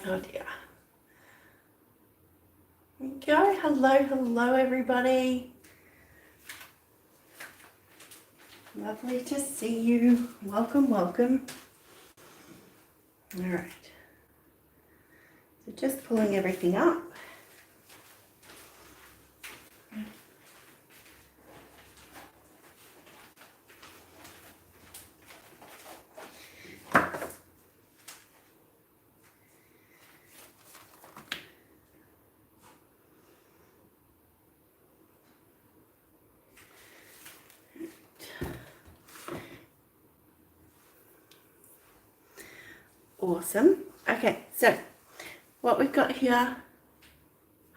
Oh dear. There we go. Hello everybody. Lovely to see you. Welcome. All right. So just pulling everything up. Awesome. Okay, so what we've got here.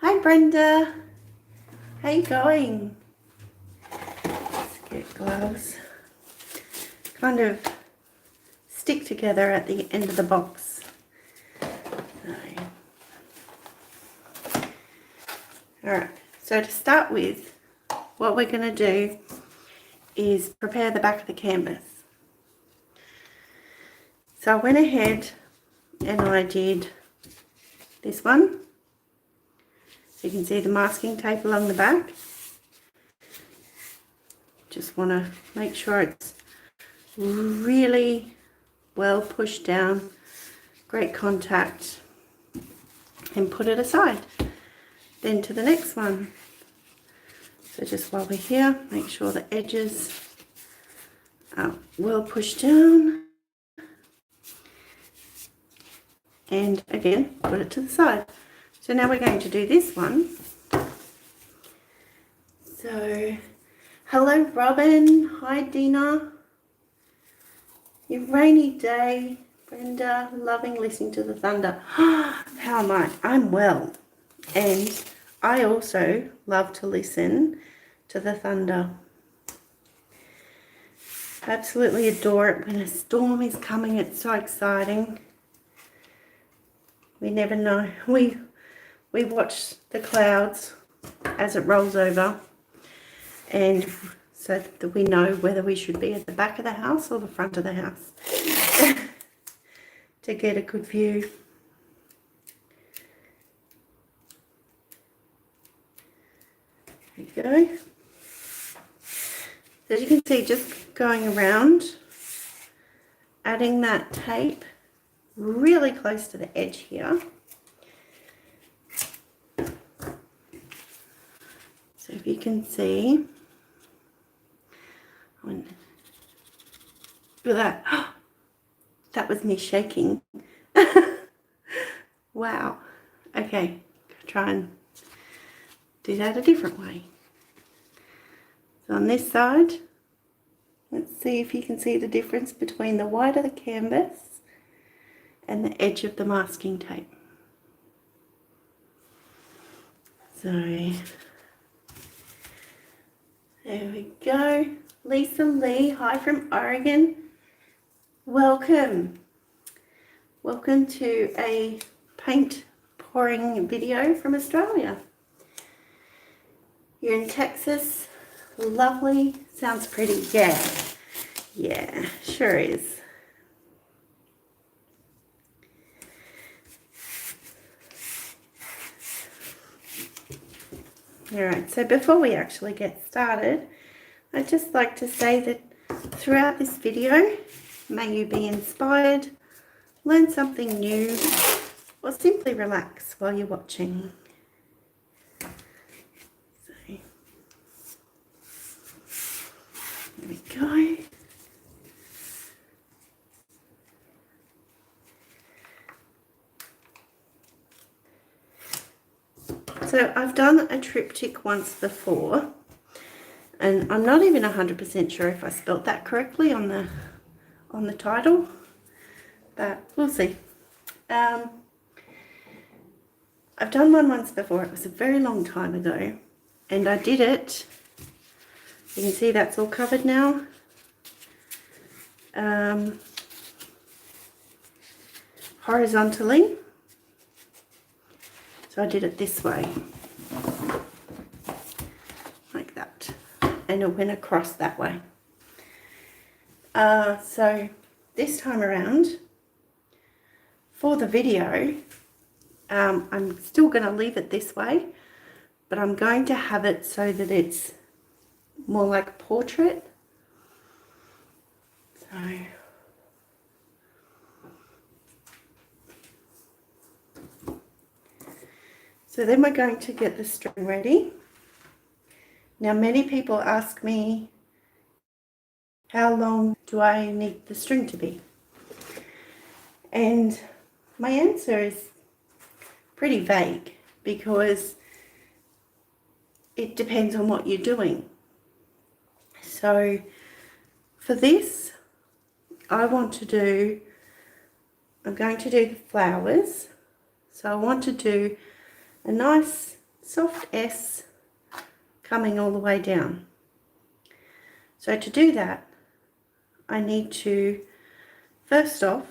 Hi Brenda. How you going? Let's get gloves. Kind of stick together at the end of the box. Alright, so to start with, what we're going to do is prepare the back of the canvas. So I went ahead and I did this one. So you can see the masking tape along the back. Just want to make sure it's really well pushed down, great contact, and put it aside. Then to the next one. So just while we're here, make sure the edges are well pushed down. And again, put it to the side. So now we're going to do this one. So, hello Robin, hi Dina. Your rainy day, Brenda, loving listening to the thunder. How am I? I'm well. And I also love to listen to the thunder. Absolutely adore it when a storm is coming. It's so exciting. We never know. We watch the clouds as it rolls over, and so that we know whether we should be at the back of the house or the front of the house to get a good view. There you go. As you can see, just going around, adding that tape really close to the edge here. So if you can see, look at that. That was me shaking. Wow. Okay, try and do that a different way. So on this side, let's see if you can see the difference between the white of the canvas and the edge of the masking tape. So there we go. Lisa Lee, hi from Oregon. Welcome. Welcome to a paint pouring video from Australia. You're in Texas. Lovely. Sounds pretty. Yeah, sure is. Alright, so before we actually get started, I'd just like to say that throughout this video, may you be inspired, learn something new, or simply relax while you're watching. So, there we go. So I've done a triptych once before, and I'm not even 100% sure if I spelt that correctly on the title, but we'll see. I've done one once before. It was a very long time ago, and I did it. You can see that's all covered now. Horizontally. So I did it this way, like that, and it went across that way. So this time around, for the video, I'm still going to leave it this way, but I'm going to have it so that it's more like a portrait. So then we're going to get the string ready. Now many people ask me, how long do I need the string to be? And my answer is pretty vague, because it depends on what you're doing. So for this, I'm going to do the flowers. So I want to do a nice soft S coming all the way down. So to do that, I need to first off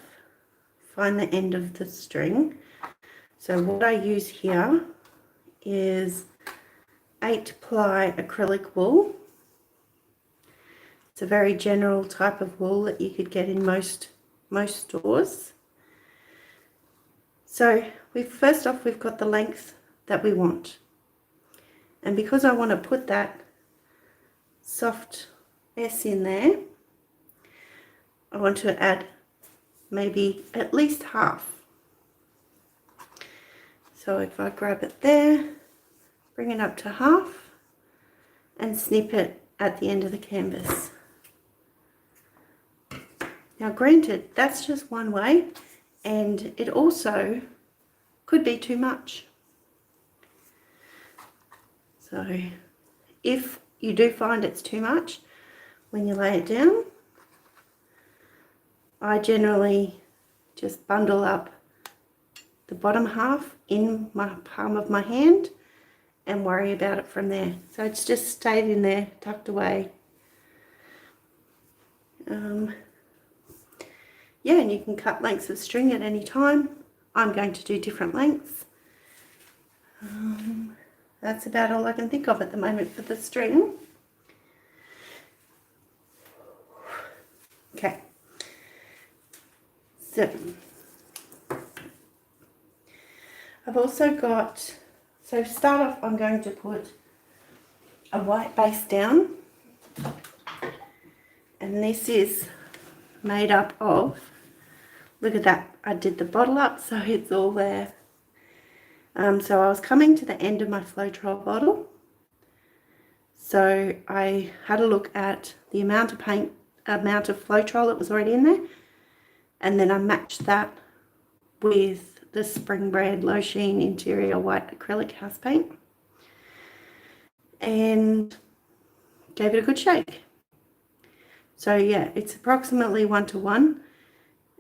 find the end of the string. So what I use here is 8-ply acrylic wool. It's a very general type of wool that you could get in most stores. So we've got the length that we want. And because I want to put that soft S in there, I want to add maybe at least half. So if I grab it there, bring it up to half, and snip it at the end of the canvas. Now granted, that's just one way, and it also could be too much. So if you do find it's too much when you lay it down, I generally just bundle up the bottom half in my palm of my hand and worry about it from there. So it's just stayed in there, tucked away. Yeah, and you can cut lengths of string at any time. I'm going to do different lengths. That's about all I can think of at the moment for the string. Okay. So I've also got, so to start off, I'm going to put a white base down, and this is made up of, look at that, I did the bottle up so it's all there. So I was coming to the end of my Floetrol bottle, so I had a look at the amount of Floetrol that was already in there, and then I matched that with the Spring Brand Low Sheen Interior White Acrylic House Paint and gave it a good shake. So yeah, it's approximately 1:1,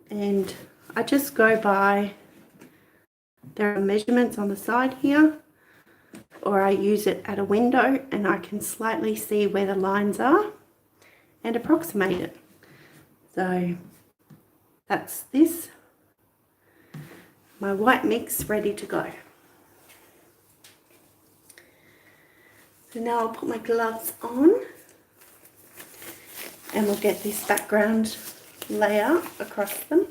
and I just go by, there are measurements on the side here, or I use it at a window and I can slightly see where the lines are and approximate it. So that's this, my white mix ready to go. So now I'll put my gloves on and we'll get this background layer across them.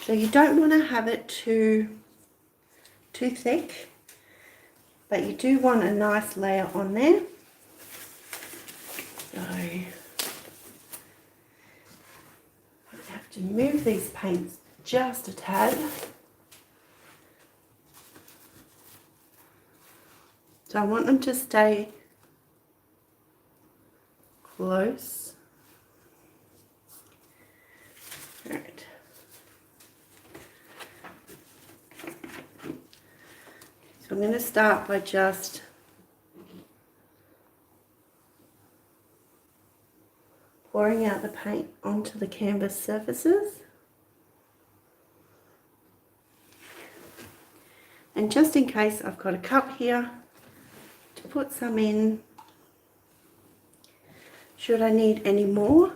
So you don't want to have it too thick, but you do want a nice layer on there. So I have to move these paints just a tad. So I want them to stay close. All right. So I'm going to start by just pouring out the paint onto the canvas surfaces. And just in case, I've got a cup here to put some in, should I need any more.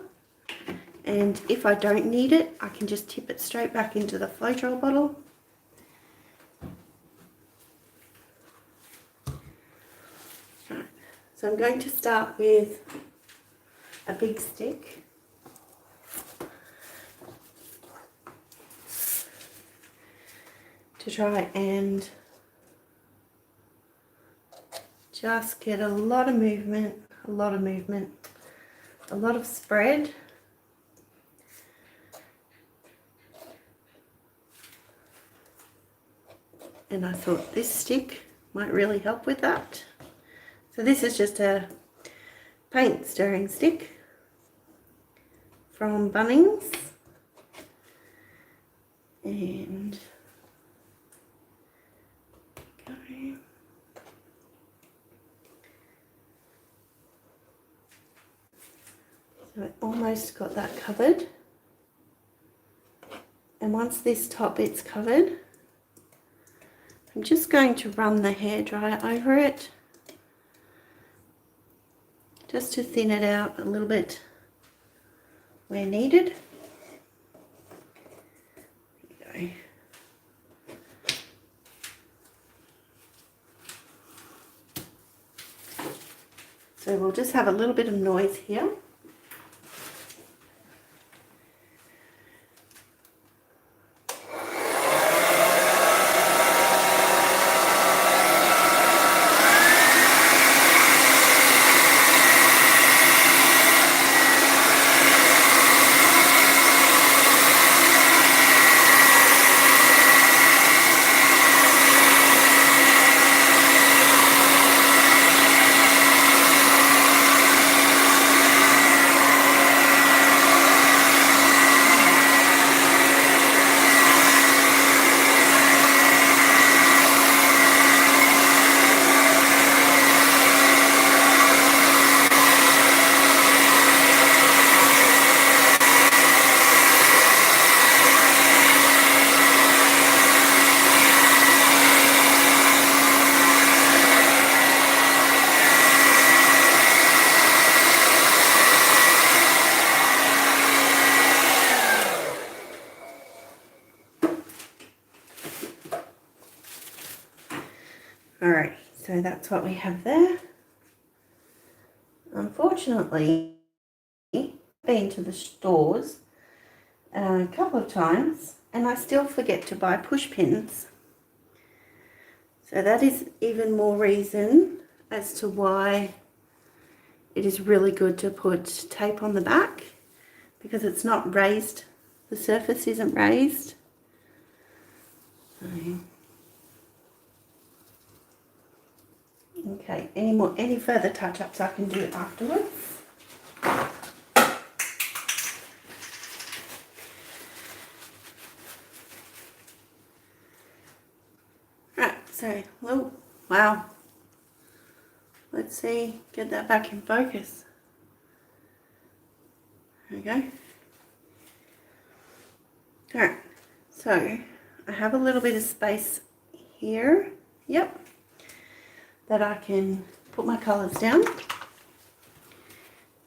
And if I don't need it, I can just tip it straight back into the Floetrol bottle. Right. So I'm going to start with a big stick. to try and just get a lot of movement, a lot of spread. And I thought this stick might really help with that. So this is just a paint stirring stick from Bunnings. And go. So I almost got that covered. And once this top bit's covered, I'm just going to run the hairdryer over it, just to thin it out a little bit where needed. There you go. So we'll just have a little bit of noise here. Alright, so that's what we have there. Unfortunately, I've been to the stores a couple of times and I still forget to buy push pins. So that is even more reason as to why it is really good to put tape on the back, because it's not raised, the surface isn't raised. Okay, any further touch-ups I can do afterwards. Right, so, oh, wow. Let's see, get that back in focus. There we go. Alright, so I have a little bit of space here, yep, that I can put my colours down,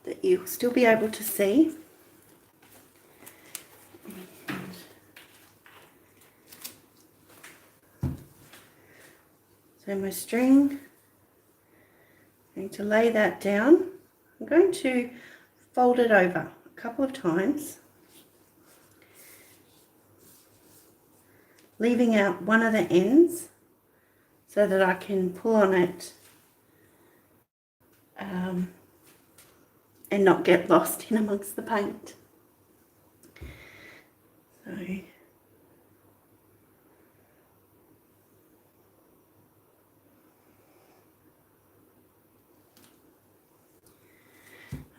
that you'll still be able to see. So my string, I'm going to lay that down. I'm going to fold it over a couple of times, leaving out one of the ends so that I can pull on it and not get lost in amongst the paint. So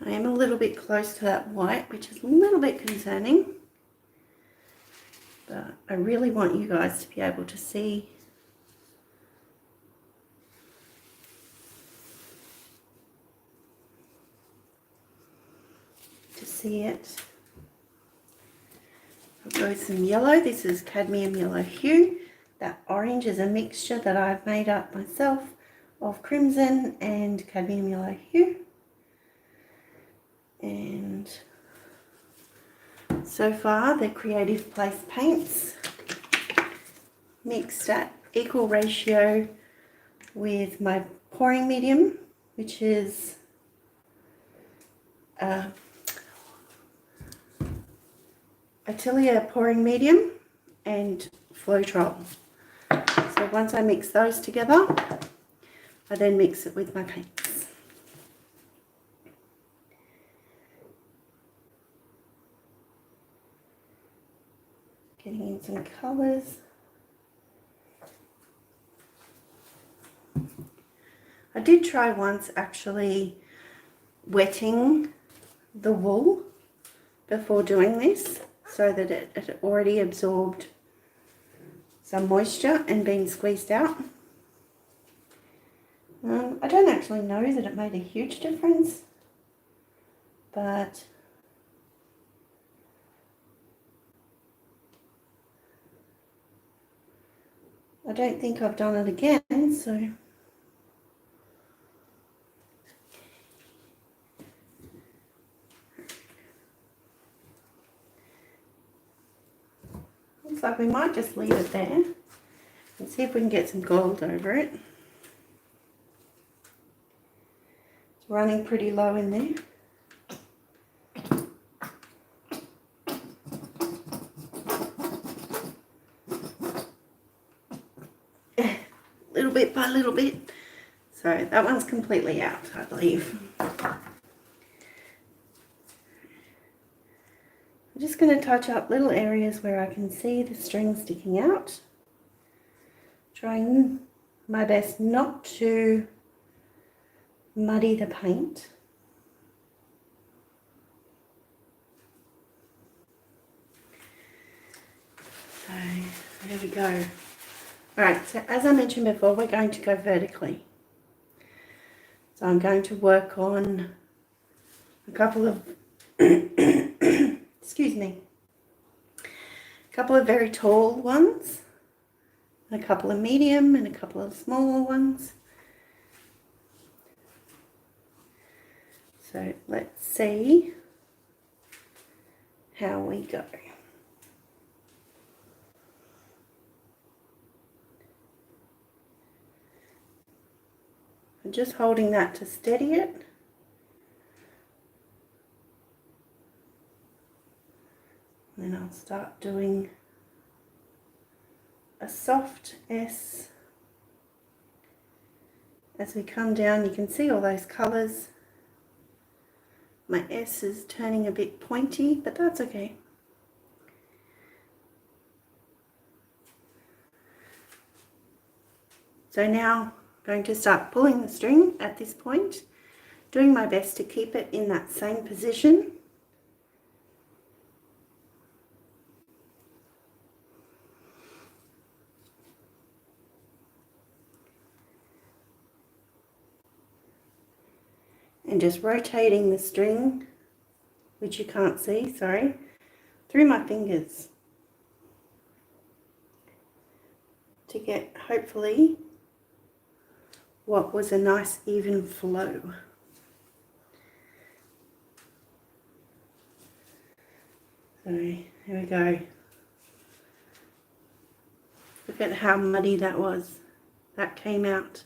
I am a little bit close to that white, which is a little bit concerning, but I really want you guys to be able to see it. I'll go with some yellow. This is cadmium yellow hue. That orange is a mixture that I've made up myself of crimson and cadmium yellow hue. And so far the Creative Place paints mixed at equal ratio with my pouring medium, which is Atelier pouring medium and Floetrol. So once I mix those together, I then mix it with my paints. Getting in some colours. I did try once actually wetting the wool before doing this so that it had already absorbed some moisture and been squeezed out. I don't actually know that it made a huge difference, but I don't think I've done it again, so looks like we might just leave it there and see if we can get some gold over it. It's running pretty low in there. Little bit by little bit. So that one's completely out, I believe. I'm just going to touch up little areas where I can see the string sticking out. Trying my best not to muddy the paint. So there we go. Alright, so as I mentioned before, we're going to go vertically. So I'm going to work on a couple of, excuse me, a couple of very tall ones, a couple of medium and a couple of smaller ones. So let's see how we go. I'm just holding that to steady it. And then I'll start doing a soft S. As we come down, you can see all those colours. My S is turning a bit pointy, but that's okay. So now I'm going to start pulling the string at this point, doing my best to keep it in that same position. And just rotating the string, which you can't see, sorry, through my fingers to get hopefully what was a nice even flow. So here we go. Look at how muddy that was. That came out.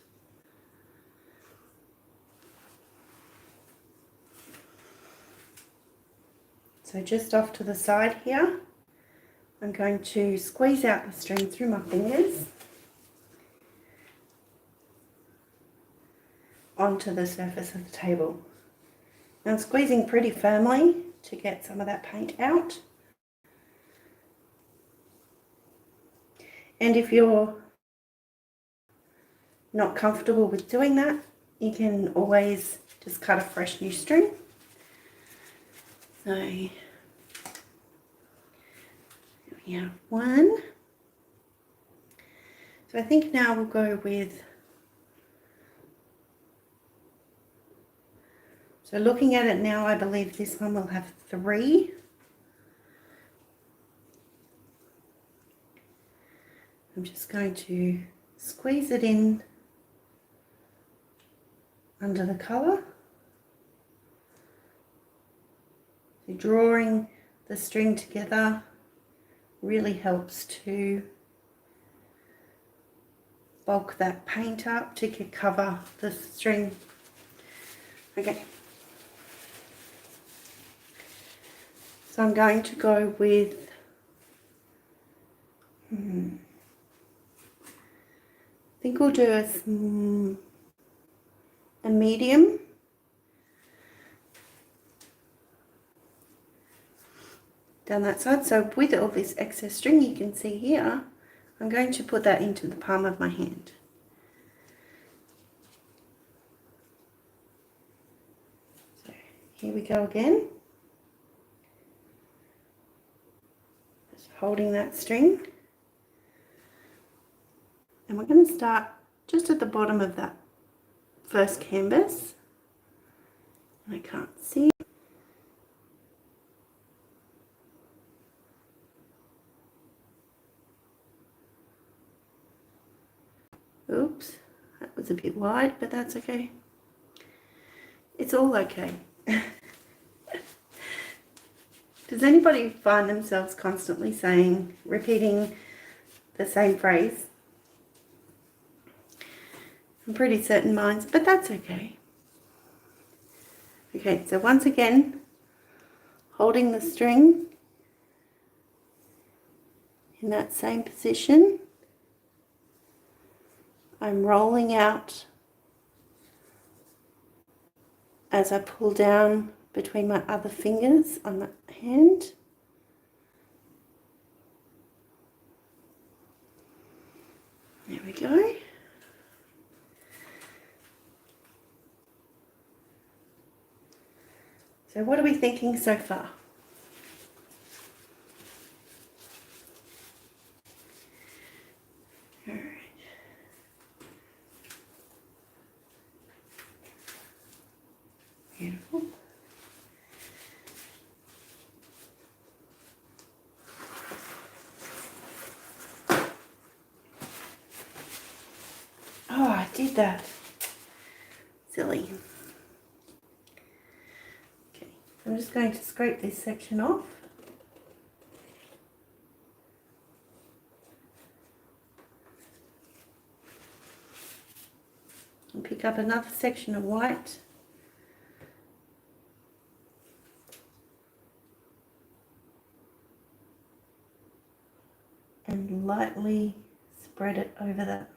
So just off to the side here, I'm going to squeeze out the string through my fingers onto the surface of the table. Now I'm squeezing pretty firmly to get some of that paint out. And if you're not comfortable with doing that, you can always just cut a fresh new string. So here we have one. So I think now we'll go with, so looking at it now, I believe this one will have 3. I'm just going to squeeze it in under the colour. So drawing the string together really helps to bulk that paint up to cover the string. Okay. So I'm going to go with think we'll do a medium. Down that side. So with all this excess string you can see here, I'm going to put that into the palm of my hand. So here we go again. Just holding that string. And we're going to start just at the bottom of that first canvas. I can't see. Oops, that was a bit wide, but that's okay. It's all okay. Does anybody find themselves constantly repeating the same phrase? I'm pretty certain mine's, but that's okay. Okay, so once again, holding the string in that same position, I'm rolling out as I pull down between my other fingers on the hand. There we go. So what are we thinking so far? All right. Beautiful. Oh, I did that. Silly. Okay, I'm just going to scrape this section off. And pick up another section of white. And lightly spread it over that.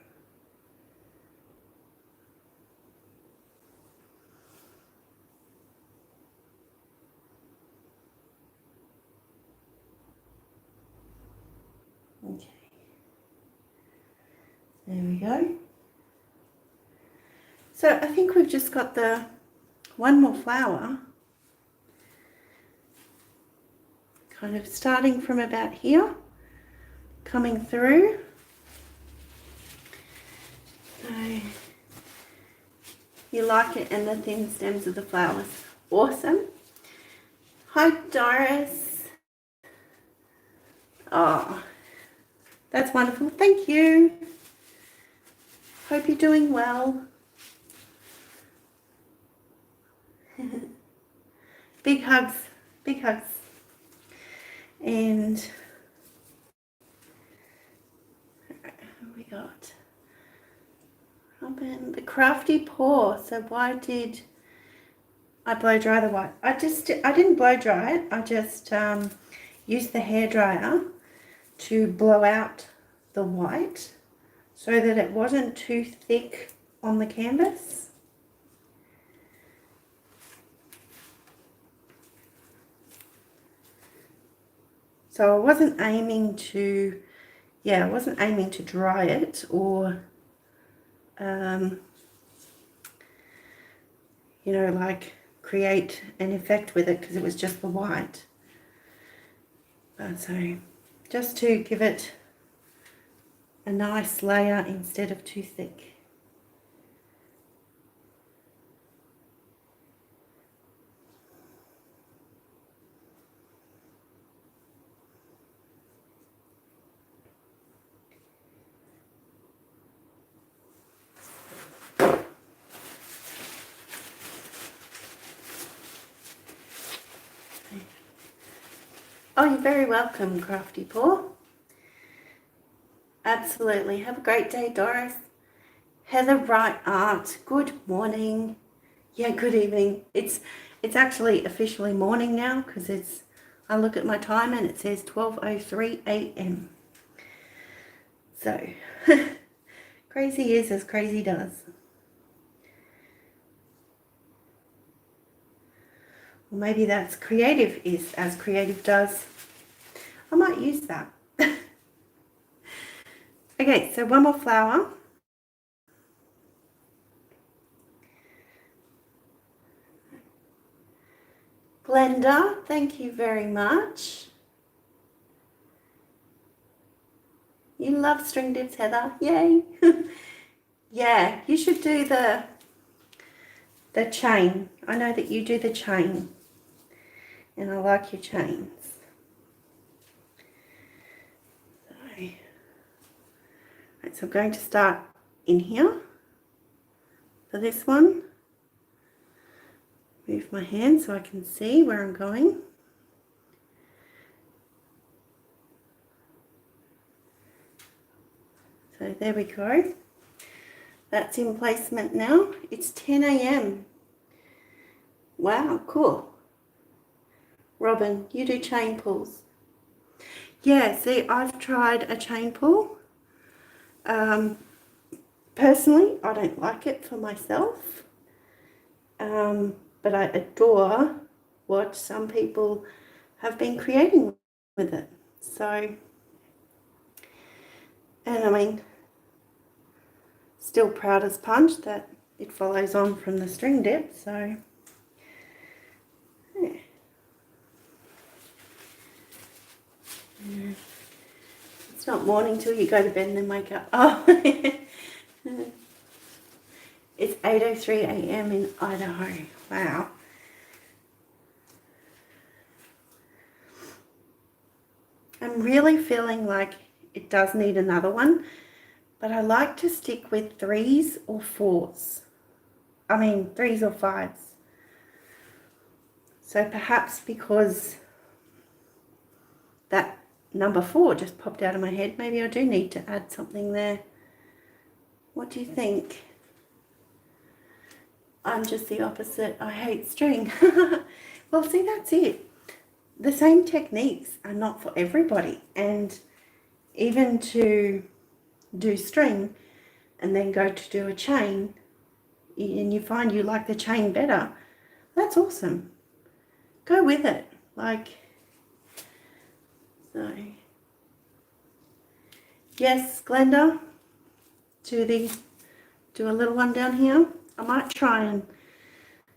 Okay, there we go. So I think we've just got the one more flower, kind of starting from about here, coming through. So you like it, and the thin stems of the flowers. Awesome. Hi Doris. Oh, that's wonderful. Thank you. Hope you're doing well. Big hugs, big hugs. And we got Robin, the crafty paw. So why did I blow dry the white? I didn't blow dry it. I just used the hairdryer to blow out the white so that it wasn't too thick on the canvas. So I wasn't aiming to, dry it or, like create an effect with it, because it was just the white. So just to give it a nice layer instead of too thick. Oh, you're very welcome, Crafty Paw. Absolutely. Have a great day, Doris. Heather Wright Art, good morning. Yeah, good evening. It's actually officially morning now, because I look at my time and it says 12:03 a.m. So, Crazy is as crazy does. Or maybe that's creative is as creative does. I might use that. Okay, so one more flower. Glenda, thank you very much. You love string dips, Heather. Yay. Yeah, you should do the chain. I know that you do the chain. And I like your chains. Right, so I'm going to start in here for this one. Move my hand so I can see where I'm going. So there we go. That's in placement now. It's 10 a.m. Wow, cool. Robin, you do chain pulls. Yeah, see, I've tried a chain pull. Personally, I don't like it for myself. But I adore what some people have been creating with it. So, and I mean, still proud as punch that it follows on from the string dip. So, yeah. It's not morning till you go to bed and then wake up. Oh, it's 8:03 a.m. in Idaho. Wow. I'm really feeling like it does need another one, but I like to stick with 3s or 4s. I mean 3s or 5s. So perhaps because that number 4 just popped out of my head, maybe I do need to add something there. What do you think? I'm just the opposite. I hate string. Well, see, that's it. The same techniques are not for everybody. And even to do string and then go to do a chain and you find you like the chain better, that's awesome. Go with it. Like, so. Yes, Glenda, do a little one down here. I might try and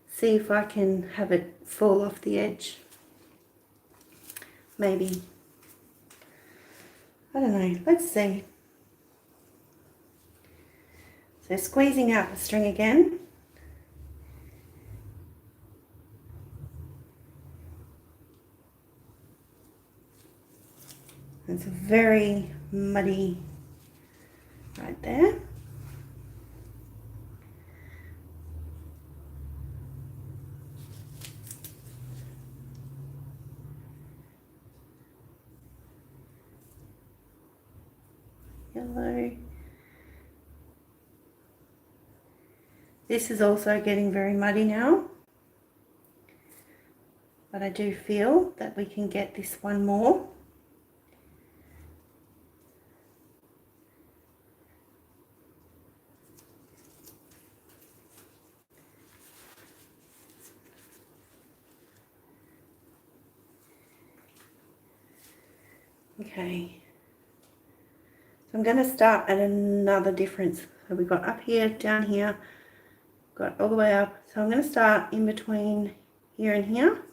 see if I can have it fall off the edge. Maybe. I don't know. Let's see. So squeezing out the string again. It's very muddy right there. Yellow. This is also getting very muddy now, but I do feel that we can get this one more. Okay, so I'm going to start at another difference. So we've got up here, down here, got all the way up. So I'm going to start in between here and here.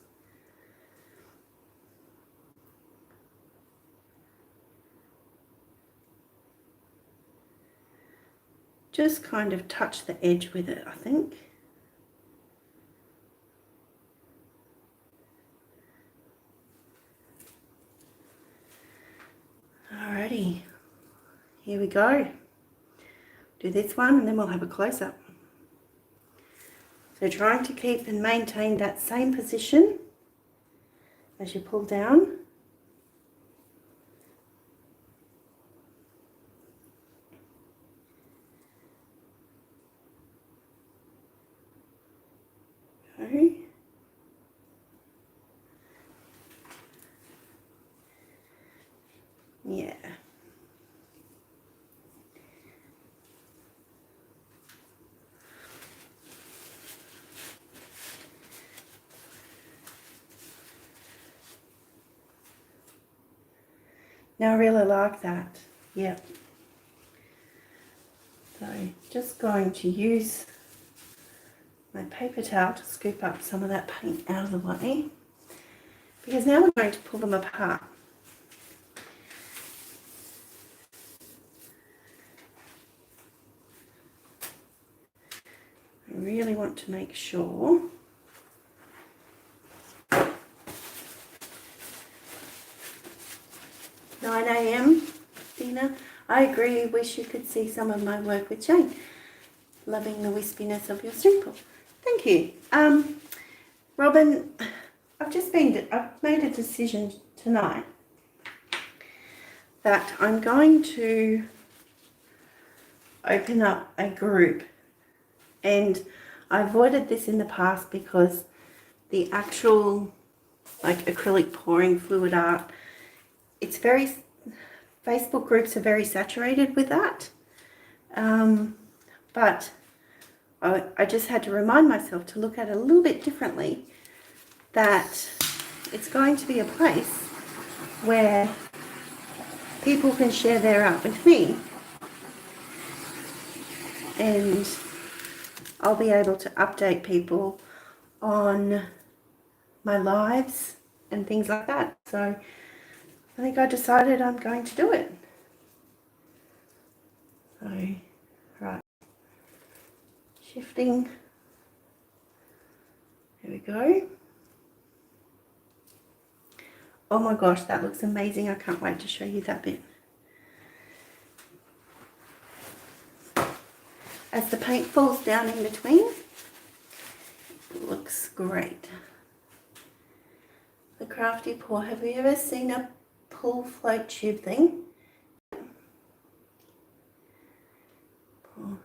Just kind of touch the edge with it, I think. Alrighty, here we go. Do this one and then we'll have a close-up. So trying to keep and maintain that same position as you pull down. Okay. Yeah. Now I really like that. Yep. So just going to use my paper towel to scoop up some of that paint out of the way, because now we're going to pull them apart. I really want to make sure 9 a.m. Dina. I agree. Wish you could see some of my work with Jane. Loving the wispiness of your string pull. Thank you. Robin, I've made a decision tonight that I'm going to open up a group, and I avoided this in the past because the actual like acrylic pouring fluid art, it's very, Facebook groups are very saturated with that, but I just had to remind myself to look at it a little bit differently, that it's going to be a place where people can share their art with me, and I'll be able to update people on my lives and things like that. So I think I decided I'm going to do it. So, right, shifting, there we go. Oh my gosh, that looks amazing. I can't wait to show you that bit. As the paint falls down in between, it looks great. The crafty pour. Have you ever seen a pull float tube thing? Pour.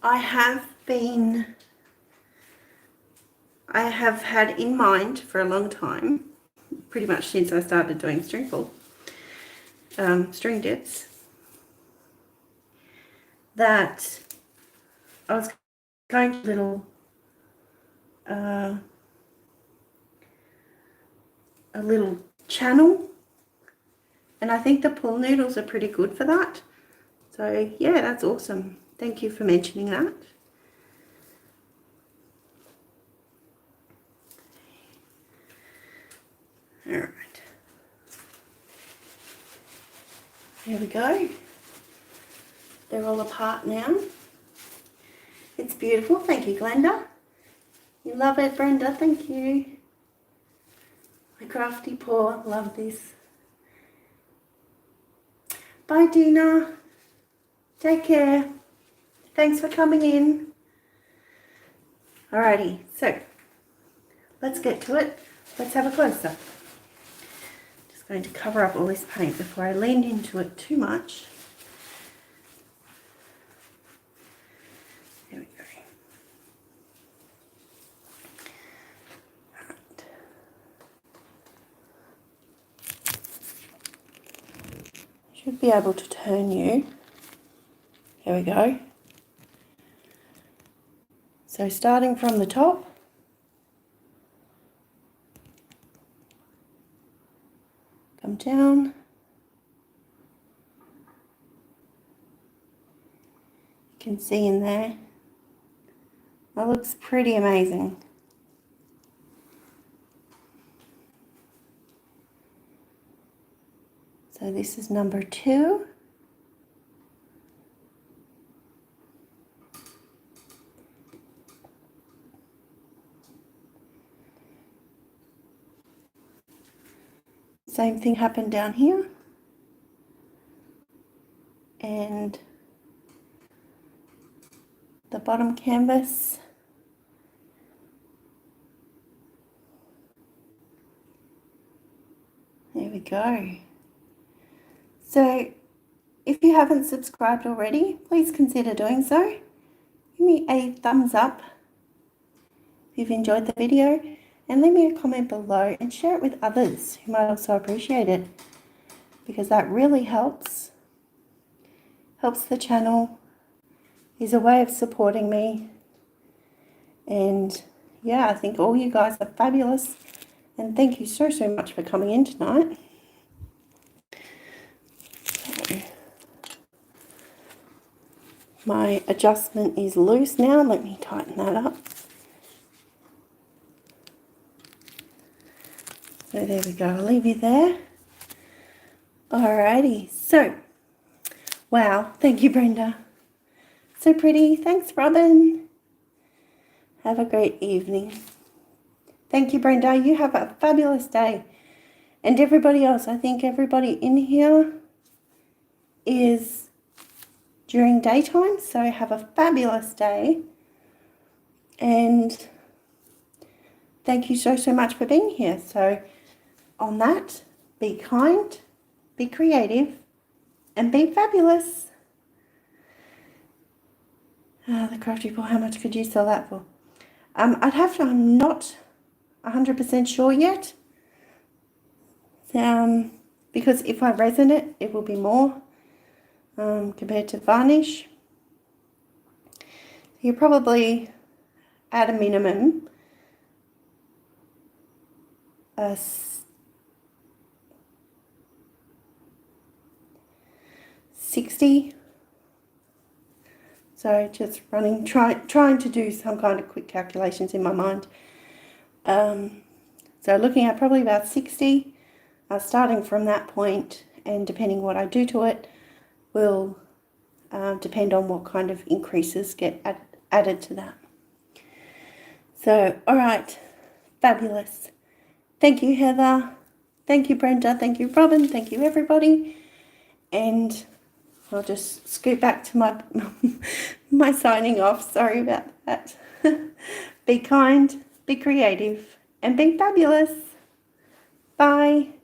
I have had in mind for a long time, pretty much since I started doing string pull, string dips, that I was going to a little channel, and I think the pull noodles are pretty good for that. So yeah, that's awesome. Thank you for mentioning that. All right, there we go. They're all apart now. It's beautiful. Thank you, Glenda. You love it, Brenda. Thank you. My crafty paw. Love this. Bye, Dina. Take care. Thanks for coming in. Alrighty, so let's get to it. Let's have a close-up. Just going to cover up all this paint before I lean into it too much. There we go. Right. Should be able to turn you. There we go. So starting from the top, come down, you can see in there, that looks pretty amazing. So this is number 2. Same thing happened down here, and the bottom canvas. There we go. So if you haven't subscribed already, please consider doing so. Give me a thumbs up if you've enjoyed the video, and leave me a comment below and share it with others who might also appreciate it, because that really helps the channel, is a way of supporting me. And yeah, I think all you guys are fabulous, And thank you so much for coming in tonight. My adjustment is loose now. Let me tighten that up. So there we go. I'll leave you there. Alrighty. So, wow. Thank you, Brenda. So pretty. Thanks, Robin. Have a great evening. Thank you, Brenda. You have a fabulous day. And everybody else, I think everybody in here is during daytime. So have a fabulous day. And thank you so much for being here. So on that, be kind, be creative, and be fabulous. The crafty ball, how much could you sell that for? I'm not 100% sure yet. Because if I resin it, it will be more compared to varnish. You're probably at a minimum 60. So just trying to do some kind of quick calculations in my mind. So looking at probably about 60, starting from that point, and depending what I do to it will depend on what kind of increases get added to that. So, all right, fabulous. Thank you, Heather. Thank you, Brenda. Thank you, Robin. Thank you, everybody. And I'll just scoot back to my my signing off. Sorry about that. Be kind, be creative, and be fabulous. Bye.